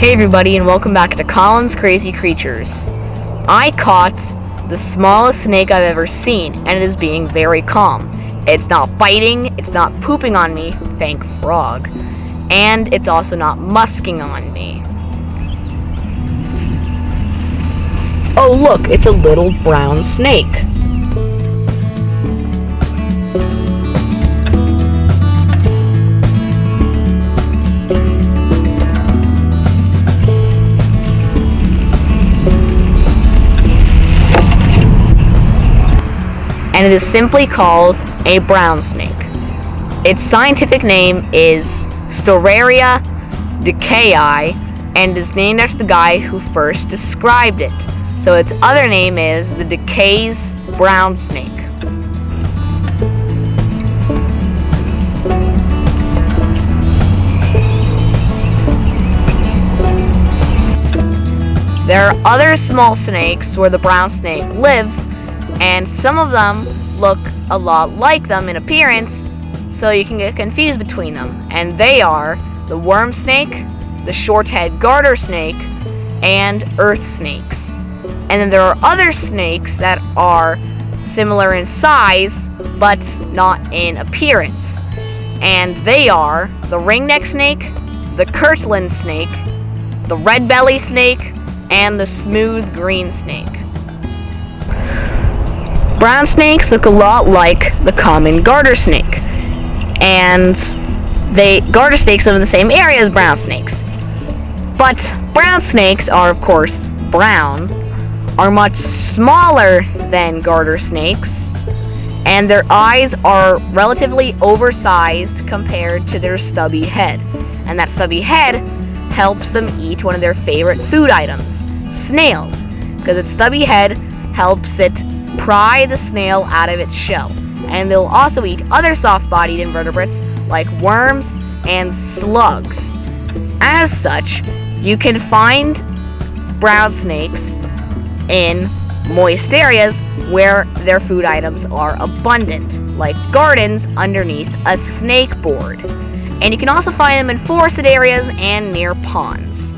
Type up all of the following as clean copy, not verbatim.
Hey everybody, and welcome back to Colin's Crazy Creatures. I caught the smallest snake I've ever seen, and it is being very calm. It's not biting, it's not pooping on me, thank frog, and it's also not musking on me. Oh look, it's a little brown snake. And it is simply called a brown snake. Its scientific name is Storaria decayii, and is named after the guy who first described it. So its other name is the Decay's brown snake. There are other small snakes where the brown snake lives, and some of them look a lot like them in appearance, so you can get confused between them. And they are the worm snake, the short-head garter snake, and earth snakes. And then there are other snakes that are similar in size, but not in appearance. And they are the ringneck snake, the Kirtland snake, the red belly snake, and the smooth green snake. Brown snakes look a lot like the common garter snake, and garter snakes live in the same area as brown snakes. But brown snakes are, of course, brown, are much smaller than garter snakes, and their eyes are relatively oversized compared to their stubby head. And that stubby head helps them eat one of their favorite food items, snails, because its stubby head helps it pry the snail out of its shell. And they'll also eat other soft-bodied invertebrates like worms and slugs. As such, you can find brown snakes in moist areas where their food items are abundant, like gardens underneath a snake board. And you can also find them in forested areas and near ponds.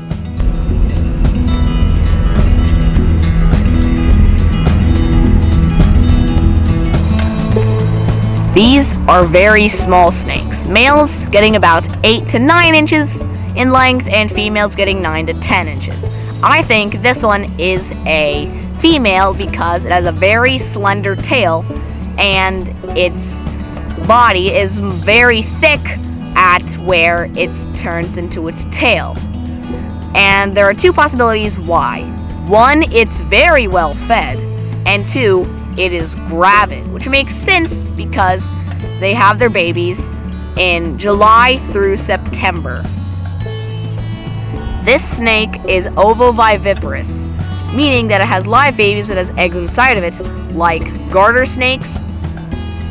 These are very small snakes, males getting about 8 to 9 inches in length and females getting 9 to 10 inches. I think this one is a female because it has a very slender tail and its body is very thick at where it turns into its tail. And there are two possibilities why. One, it's very well fed, and two, it is gravid, which makes sense because they have their babies in July through September. This snake is ovoviviparous, meaning that it has live babies but has eggs inside of it, like garter snakes,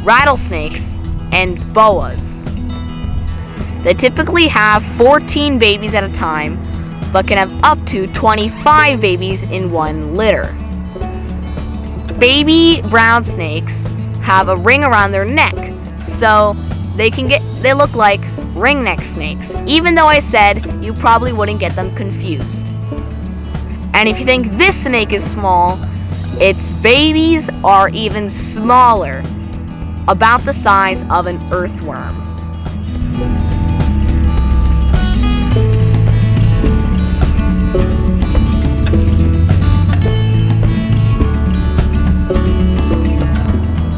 rattlesnakes, and boas. They typically have 14 babies at a time, but can have up to 25 babies in one litter. Baby brown snakes have a ring around their neck, so they look like ringneck snakes, even though I said you probably wouldn't get them confused. And if you think this snake is small, its babies are even smaller, about the size of an earthworm.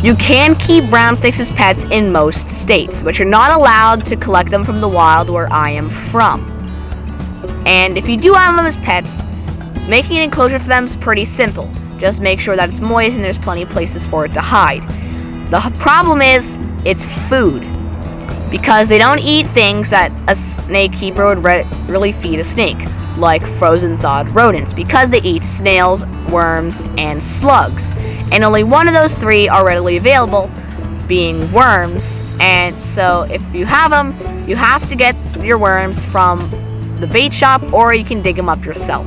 You can keep brown snakes as pets in most states, but you're not allowed to collect them from the wild where I am from. And if you do have them as pets, making an enclosure for them is pretty simple. Just make sure that it's moist and there's plenty of places for it to hide. The problem is, it's food. Because they don't eat things that a snake keeper would really feed a snake, like frozen thawed rodents, because they eat snails, worms, and slugs. And only one of those three are readily available, being worms. And so if you have them, you have to get your worms from the bait shop, or you can dig them up yourself.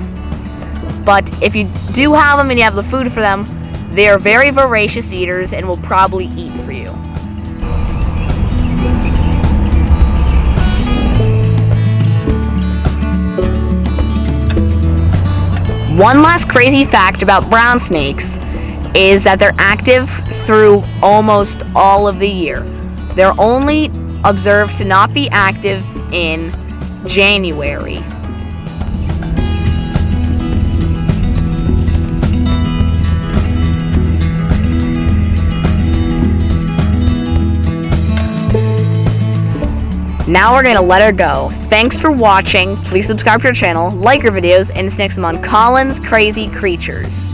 But if you do have them and you have the food for them, they are very voracious eaters and will probably eat for you. One last crazy fact about brown snakes is that they're active through almost all of the year. They're only observed to not be active in January. Now we're gonna let her go. Thanks for watching. Please subscribe to our channel, like our videos, and next time on Colin's Crazy Creatures.